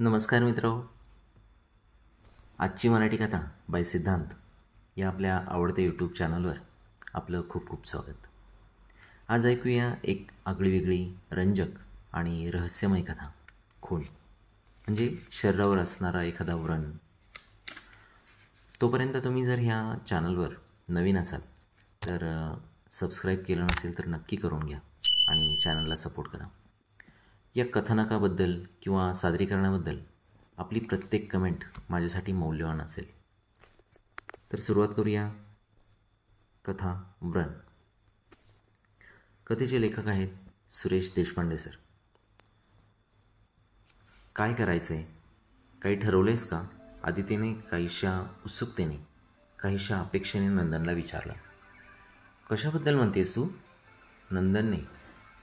नमस्कार मित्र. आजची मराठी कथा बाय सिद्धांत या आपल्या आवडत्या यूट्यूब चॅनलवर आपलं खूप खूप स्वागत. आज ऐकूया एक आगळीवेगळी, रंजक आणि रहस्यमय कथा. खून म्हणजे शरीरावर असणारा एखादा व्रण. तोपर्यंत तुम्ही जर ह्या चॅनलवर नवीन असाल तर सबस्क्राईब केलं नसेल तर नक्की करून घ्या आणि चॅनलला सपोर्ट करा. या कथानकाबद्दल किंवा सादरीकरणाबद्दल आपली प्रत्येक कमेंट माझ्यासाठी मौल्यवान असेल. तर सुरुवात करूया. कथा व्रण. कथेचे लेखक आहेत सुरेश देशपांडे सर. काय करायचं आहे, काही ठरवलेस का? आदितीने काहीशा उत्सुकतेने, काहीशा अपेक्षेने नंदनला विचारलं. कशाबद्दल म्हणतेस तू? नंदनने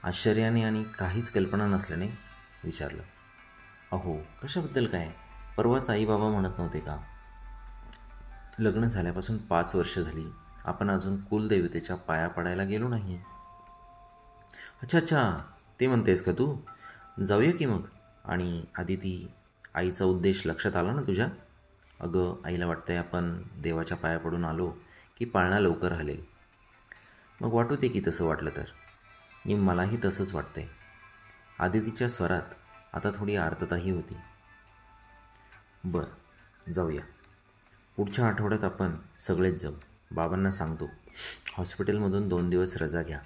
आश्चर्याने आणि काहीच कल्पना नसल्याने विचारलं. अहो, कशाबद्दल काय? परवाच आई बाबा म्हणत नव्हते का, लग्न झाल्यापासून 5 वर्ष झाली, आपण अजून कुलदेवतेच्या पाया पडायला गेलो नाही. अच्छा, ते म्हणतेस का तू? जाऊया की मग. आणि आदिती, आईचा उद्देश लक्षात आला ना तुझ्या? अगं, आईला वाटतंय आपण देवाच्या पाया पडून आलो की पाळणा लवकर हलेल. मग वाटू दे की तसं वाटलं तर. आणि मलाही तसंच वाटतंय. आदितीच्या स्वरात आता थोडी आर्तताही होती. बरं, जाऊया. पुढच्या आठवड्यात आपण सगळेच जाऊ. बाबांना सांगतो, हॉस्पिटलमधून 2 दिवस रजा घ्या.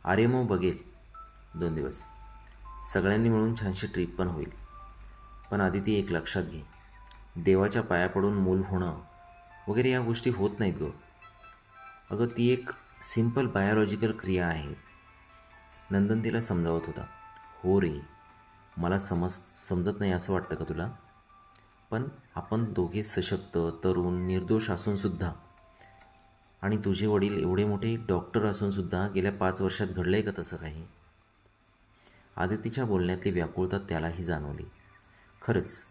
आर्यमो बघेल 2 दिवस. सगळ्यांनी मिळून छानशी ट्रीप पण होईल. पण आदिती, एक लक्षात घे, देवाच्या पाया पडून मूल होणं वगैरे या गोष्टी होत नाहीत गं. अगं, ती एक सिंपल बायोलॉजिकल क्रिया आहे. नंदन तिला समजावत होता. हो रे, मला समजत नाही असं वाटतं का तुला? पण आपण दोघे सशक्त, तरुण, निर्दोष असूनसुद्धा, आणि तुझे वडील एवढे मोठे डॉक्टर असूनसुद्धा गेल्या 5 वर्षात घडलं आहे का तसं काही? आदितीच्या बोलण्यातली व्याकुळता त्यालाही जाणवली. खरंच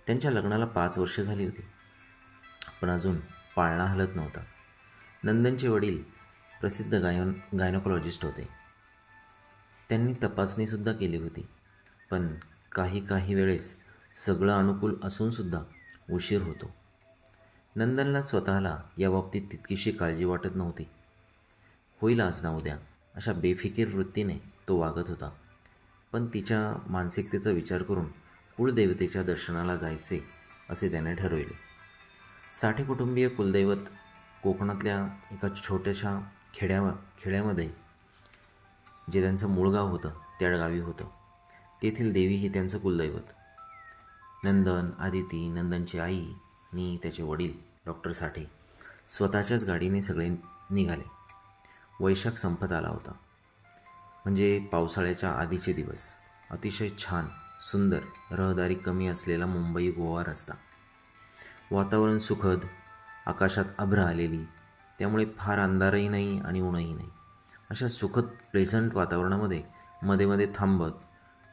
त्यांच्या लग्नाला 5 वर्ष झाली होती, पण अजून पाळणा हलत नव्हता. नंदनचे वडील प्रसिद्ध गायनोकॉलॉजिस्ट होते. त्यांनी तपासणीसुद्धा केली होती, पण काही वेळेस सगळं अनुकूल असूनसुद्धा उशीर होतो. नंदनला स्वतःला याबाबतीत तितकीशी काळजी वाटत नव्हती. होईल आज ना उद्या अशा बेफिकीर वृत्तीने तो वागत होता. पण तिच्या मानसिकतेचा विचार करून कुलदेवतेच्या दर्शनाला जायचे असे त्याने ठरवले. साठे कुटुंबीय कुलदैवत कोकणातल्या एका छोट्याशा खेड्यामध्ये, जे त्यांचं मूळ गाव होतं त्या गावी होतं. तेथील देवी ही त्यांचं कुलदैवत. नंदन, आदिती, नंदनची आई आणि त्याचे वडील डॉक्टर साठे स्वतःच्याच गाडीने सगळे निघाले. वैशाख संपत आला होता, म्हणजे पावसाळ्याच्या आधीचे दिवस. अतिशय छान, सुंदर, रहदारी कमी असलेला मुंबई गोवा रस्ता. वातावरण सुखद, आकाशात अभ्र आलेली, त्यामुळे फार अंधारही नाही आणि ऊनही नाही. अशा सुखद प्लेझंट वातावरणामध्ये मध्ये मध्ये थांबत,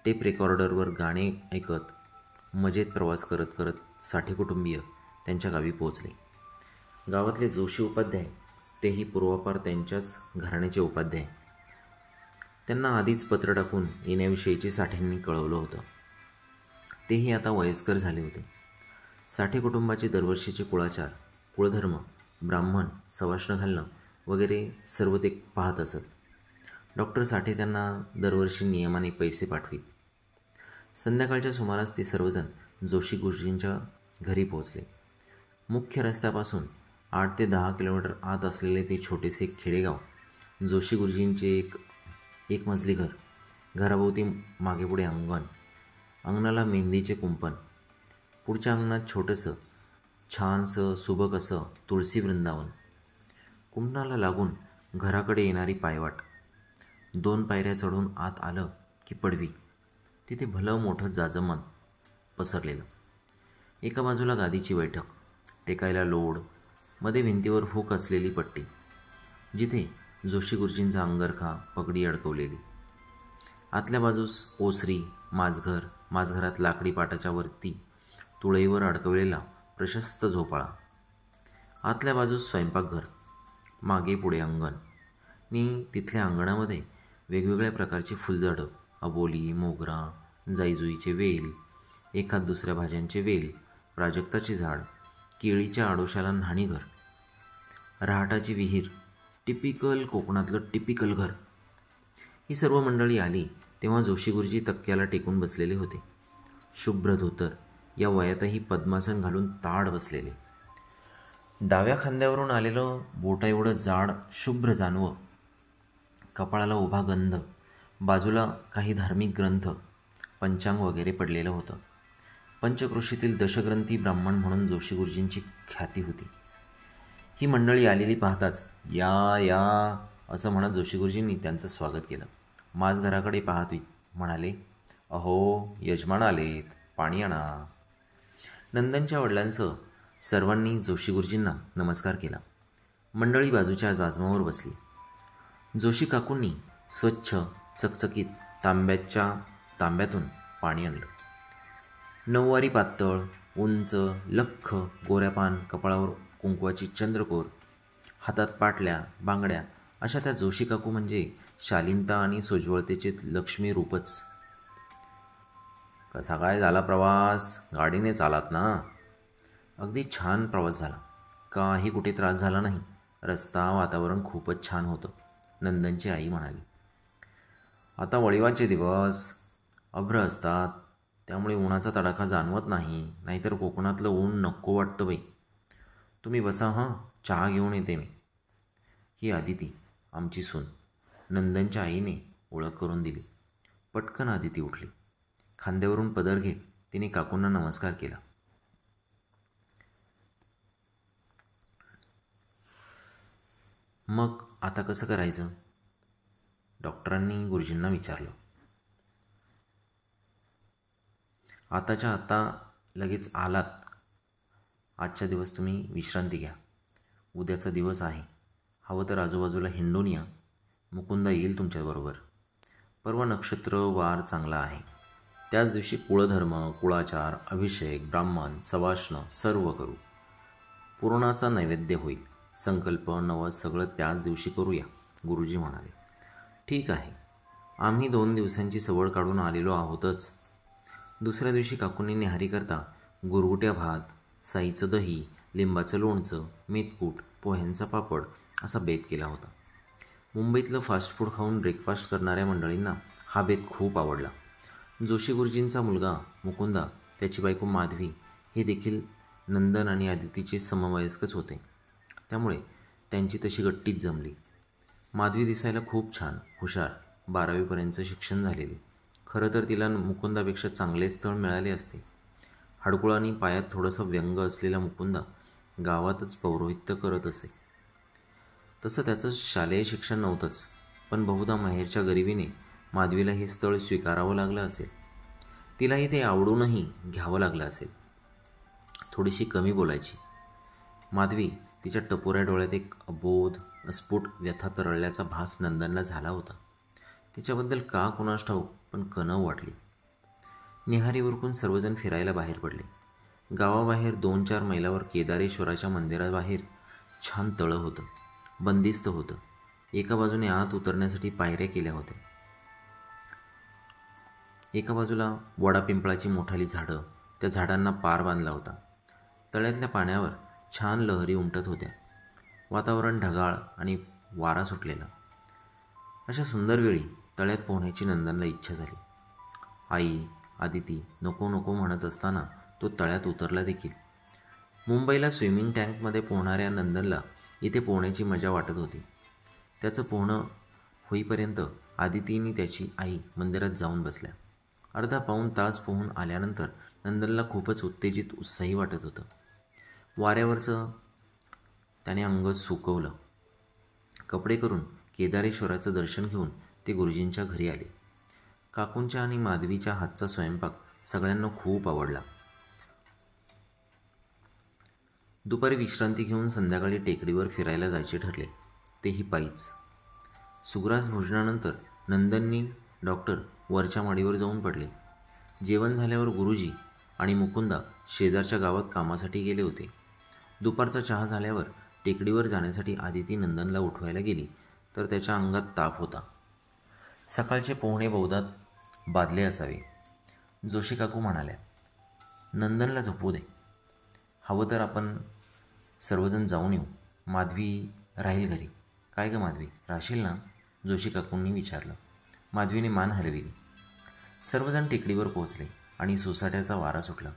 टेप रेकॉर्डरवर गाणे ऐकत, मजेत प्रवास करत करत साठे कुटुंबीय त्यांच्या गावी पोहोचले. गावातले जोशी उपाध्याय, तेही पूर्वापार त्यांच्याच घराण्याचे उपाध्याय, त्यांना आधीच पत्र टाकून येण्याविषयीचे साठेंनी कळवलं होतं. तेही आता वयस्कर झाले होते. साठे कुटुंबाचे दरवर्षीचे कुळाचार, कुळधर्म, ब्राह्मण, सवाष्ण घालणं वगैरे सर्व ते पाहत असत. डॉक्टर साठे त्यांना दरवर्षी नियमाने पैसे पाठवीत. संध्याकाळच्या सुमारास ते सर्वजण जोशी गुरुजींच्या घरी पोहोचले. मुख्य रस्त्यापासून 8 ते 10 किलोमीटर आत असलेले ते छोटेसे खेडेगाव. जोशी गुरुजींचे एक मजली घर. घराभोवती मागेपुढे अंगण. अंगणाला मेहंदीचे कुंपण. पुढच्या अंगणात छोटंसं छानसं सुबक असं तुळशी वृंदावन. कुंपणाला लागून घराकडे येणारी पायवाट. 2 पायऱ्या चढून आत आलं की पडवी. तिथे भलं मोठं जाजमान पसरलेलं. एका बाजूला गादीची बैठक, टेकायला लोड, मध्ये भिंतीवर हुक असलेली पट्टी, जिथे जोशी गुरुजींचा अंगरखा, पगडी अडकवलेली. आतल्या बाजूस ओसरी, माझघर, माझघरात लाकडी पाटाच्या वरती तुळईवर अडकवलेला प्रशस्त झोपाळा. आतल्या बाजूस स्वयंपाकघर, मागे पुढे अंगण, आणि तिथल्या अंगणामध्ये वेगवेगळ्या प्रकारची फुलझाडं, अबोली, मोगरा, जाईजुईचे वेल, एखाद दुसऱ्या भाज्यांचे वेल, प्राजक्ताचे झाड, केळीच्या आडोशाला न्हाणीघर, रहाटाची विहीर, टिपिकल कोकणातलं टिपिकल घर. ही सर्व मंडळी आली तेव्हा जोशी गुरुजी तक्क्याला टेकून बसलेले होते. शुभ्र धोतर, या वयातही पद्मासन घालून ताड बसलेले. डाव्या खांद्यावरून आलेलं बोटा एवढं जाड शुभ्र जानवं, कपाळाला उभा गंध, बाजूला काही धार्मिक ग्रंथ, पंचांग वगैरे पडलेलं होतं. पंचक्रोशीतील दशग्रंथी ब्राह्मण म्हणून जोशी गुरुजींची ख्याती होती. ही मंडळी आलेली पाहताच या या असं म्हणत जोशी गुरुजींनी त्यांचं स्वागत केलं. माझ घराकडे पाहत म्हणाले, अहो यजमान आलेत, पाणी आणा. नंदनच्या वडिलांसह सर्वांनी जोशी गुरुजींना नमस्कार केला. मंडळी बाजूच्या जाजमावर बसली. जोशी काकूंनी स्वच्छ चकचकीत तांब्यातून पाणी आणलं. नऊवारी पातळ, उंच, लख्ख, गोऱ्यापान, कपाळावर कुंकवाची चंद्रकोर, हातात पाटल्या, बांगड्या, अशा त्या जोशी काकू म्हणजे शालीनता आणि सोज्वळतेचे लक्ष्मी रूपच. कसा काय झाला प्रवास? गाडीने चालात ना? अगदी छान प्रवास झाला. काही कुठे त्रास झाला नाही. रस्ता, वातावरण खूपच छान होतं, नंदनची आई म्हणाली. आता वळिवाचे दिवस अभ्र असतात, त्यामुळे उन्हाचा तडाखा जाणवत नाही. नाहीतर कोकणातलं ऊन नको वाटतं बाई. तुम्ही बसा, हां, चहा घेऊन येते मी. ही आदिती, आमची सून, नंदनच्या आईने ओळख करून दिली. पटकन आदिती उठली. खांद्यावरून पदर घेत तिने काकूंना नमस्कार केला. मग आता कसं करायचं? डॉक्टरांनी गुरुजींना विचारलं. आताच्या आता लगेच आलात. आजच्या दिवस तुम्ही विश्रांती घ्या. उद्याचा दिवस आहे. हवं तर आजूबाजूला हिंडून या. मुकुंदा येईल तुमच्याबरोबर. परवा नक्षत्र वार चांगला आहे. त्याच दिवशी कुळधर्म, कुळाचार, अभिषेक, ब्राह्मण, सवाष्ण सर्व करू. पुरणाचा नैवेद्य होईल. संकल्प, नवस सगळं त्याच दिवशी करूया, गुरुजी म्हणाले. ठीक आहे, आम्ही 2 दिवसांची सवड काढून आलेलो आहोतच. दुसऱ्या दिवशी काकूंनी न्याहारीकरता गुरगुट्या भात, साईचं दही, लिंबाचं लोणचं, मेथकूट, पोह्यांचा पापड असा बेत केला होता. मुंबईतलं फास्ट फूड खाऊन ब्रेकफास्ट करणाऱ्या मंडळींना हा बेत खूप आवडला. जोशी गुरुजींचा मुलगा मुकुंदा, त्याची बायको माधवी हे देखील नंदन आणि आदितीचे समवयस्कच होते. त्यामुळे त्यांची तशी गट्टीच जमली. माधवी दिसायला खूप छान, हुशार, 12वीपर्यंतचं शिक्षण झालेली. खरं तर तिला मुकुंदापेक्षा चांगले स्थळ मिळाले असते. हाडकुळानी पायात थोडंसं व्यंग असलेला मुकुंदा गावातच पौरोहित्य करत असे. तसं त्याचं शालेय शिक्षण नव्हतंच, पण बहुधा माहेरच्या गरिबीने माधवीला हे स्थळ स्वीकारावं लागलं असेल. तिलाही ते आवडूनही घ्यावं लागलं असेल. थोडीशी कमी बोलायची. माधवी, तिच्या टपोऱ्या डोळ्यात एक अबोध, अस्फुट व्यथा तरळल्याचा भास नंदनला झाला होता. तिच्याबद्दल का कुणास ठाऊक, पण कणव वाटली. निहारी उरकून सर्वजण फिरायला बाहेर पडले. गावाबाहेर 2-4 मैलावर केदारेश्वराच्या मंदिराबाहेर छान तळं होतं. बंदिस्त होतं. एका बाजूने आत उतरण्यासाठी पायऱ्या केल्या होत्या. एका बाजूला वडा पिंपळाची मोठाली झाडं, त्या झाडांना पार बांधला होता. तळ्यातल्या पाण्यावर छान लहरी उमटत होत्या. वातावरण ढगाळ आणि वारा सुटलेला. अशा सुंदर वेळी तळ्यात पोहण्याची नंदनला इच्छा झाली. आई, आदिती नको नको म्हणत असताना तो तळ्यात उतरला देखील. मुंबईला स्विमिंग टँकमध्ये पोहणाऱ्या नंदनला इथे पोहण्याची मजा वाटत होती. त्याचं पोहणं होईपर्यंत आदितीने त्याची आई मंदिरात जाऊन बसल्या. अर्धा पाऊण तास पोहून आल्यानंतर नंदनला खूपच उत्तेजित, उत्साही वाटत होतं. वाऱ्यावरचं त्याने अंग सुकवलं. कपडे करून केदारेश्वराचं दर्शन घेऊन ते गुरुजींच्या घरी आले. काकूंच्या आणि माधवीच्या हातचा स्वयंपाक सगळ्यांना खूप आवडला. दुपारी विश्रांती घेऊन संध्याकाळी टेकडीवर फिरायला जायचे ठरले, तेही पायीच. सुग्रास भोजनानंतर नंदननी डॉक्टर वरच्या माडीवर जाऊन पडले. जेवण झाल्यावर गुरुजी आणि मुकुंदा शेजारच्या गावात कामासाठी गेले होते. दुपारचा चहा झाल्यावर टेकडीवर जाण्यासाठी आदिती नंदनला उठवायला गेली तर त्याच्या अंगात ताप होता. सकाळचे पोहणे बहुधा बादले असावे. जोशी काकू म्हणाल्या, नंदनला झोपू दे. हवं तर आपण सर्वजण जाऊन येऊ. माधवी राहील घरी. काय गं माधवी, राहशील ना? जोशी काकूंनी विचारलं. माधवीने मान हलविली. सर्वजण टेकडीवर पोहोचले आणि सोसाट्याचा वारा सुटला.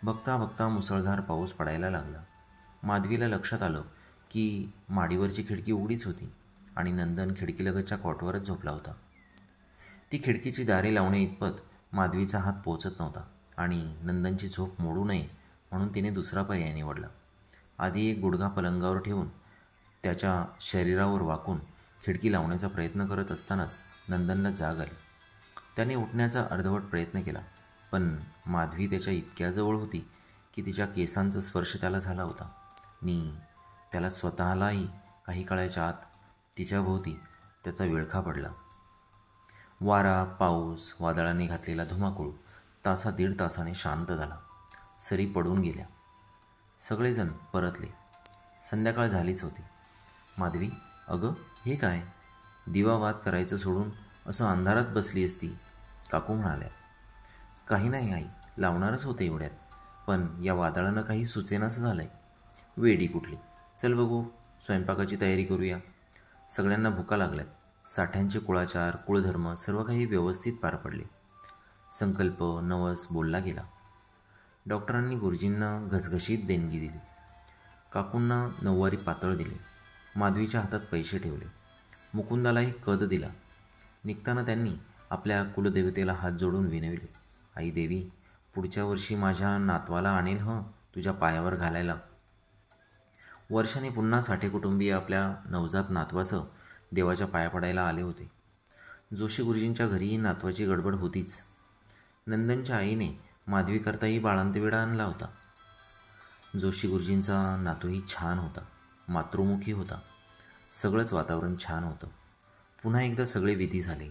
बघता बघता मुसळधार पाऊस पडायला लागला. माधवीला लक्षात आलं की माडीवरची खिडकी उघडीच होती आणि नंदन खिडकीलगतच्या कॉटवरच झोपला होता. ती खिडकीची दारे लावणे इतपत माधवीचा हात पोचत नव्हता आणि नंदनची झोप मोडू नये म्हणून तिने दुसरा पर्याय निवडला. आधी एक गुडघा पलंगावर ठेवून त्याच्या शरीरावर वाकून खिडकी लावण्याचा प्रयत्न करत असतानाच नंदनला जाग आली. त्याने उठण्याचा अर्धवट प्रयत्न केला, पण माधवी त्याच्या इतक्या जवळ होती की तिच्या केसांचा स्पर्श त्याला झाला होता आणि त्याला स्वतःलाही काही काळाच्या आत तिच्याभोवती त्याचा विळखा पडला. वारा, पाऊस, वादळाने घातलेला धुमाकूळ तासा दीड तासाने शांत झाला. सरी पडून गेल्या. सगळेजण परतले. संध्याकाळ झालीच होती. माधवी, अगं हे काय? दिवा वात करायचं सोडून असं अंधारात बसली असती, काकू म्हणाल्या. काही नाही आई, लावणारच होते एवढ्यात, पण या वादळानं काही सुचेनासं झालंय. वेडी कुठली. चल बघू, स्वयंपाकाची तयारी करूया. सगळ्यांना भुका लागल्यात. साठ्यांचे कुळाचार, कुळधर्म सर्व काही व्यवस्थित पार पडले. संकल्प नवस बोलला गेला. डॉक्टरांनी गुरुजींना घसघशीत देणगी दिली. काकूंना नऊवारी पातळ दिले. माधवीच्या हातात पैसे ठेवले. मुकुंदालाही कद दिला. निघताना त्यांनी आपल्या कुलदेवतेला हात जोडून विनविले, आई देवी, पुढच्या वर्षी माझ्या नातवाला आणेल तुझ्या पायावर घालायला. वर्षाने पुन्हा साठे कुटुंबीय आपल्या नवजात नातवासह देवाच्या पाया पडायला आले होते. जोशी गुरुजींच्या घरीही नातवाची गडबड होतीच. नंदनच्या आईने माधवीकरताही बाळंतविडा आणला होता. जोशी गुरुजींचा नातूही छान होता, मातृमुखी होता. सगळंच वातावरण छान होतं. पुन्हा एकदा सगळे विधी झाले.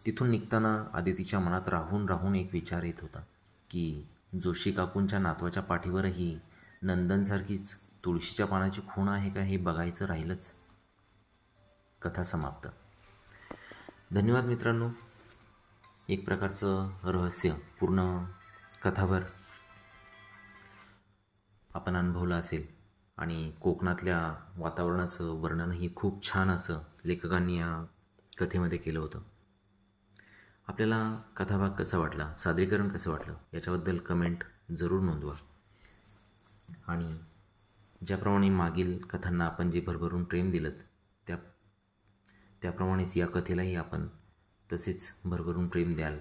तिथून निघताना आदितीच्या मनात राहून राहून एक विचार येत होता की जोशी काकूंच्या नातवाच्या पाठीवरही नंदनसारखीच तुळशीच्या पानाची खूण आहे का हे बघायचं राहिलंच. कथा समाप्त. धन्यवाद मित्रांनो. एक प्रकारचं रहस्य पूर्ण कथाभर आपण अनुभवलं असेल आणि कोकणातल्या वातावरणाचं वर्णनही खूप छान असं लेखकांनी या कथेमध्ये केलं होतं. आपल्याला कथाभाग कसा वाटला, सादरीकरण कसं वाटलं याच्याबद्दल कमेंट जरूर नोंदवा. आणि ज्याप्रमाणे मागील कथांना आपण जे भरभरून प्रेम दिलं त्याप्रमाणेच या कथेलाही आपण तसेच भरभरून प्रेम द्याल,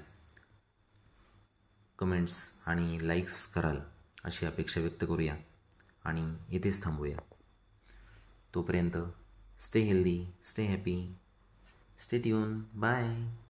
कमेंट्स आणि लाईक्स कराल अशी अपेक्षा व्यक्त करूया आणि इथेच थांबूया. तोपर्यंत stay healthy, stay happy, stay tune. Bye.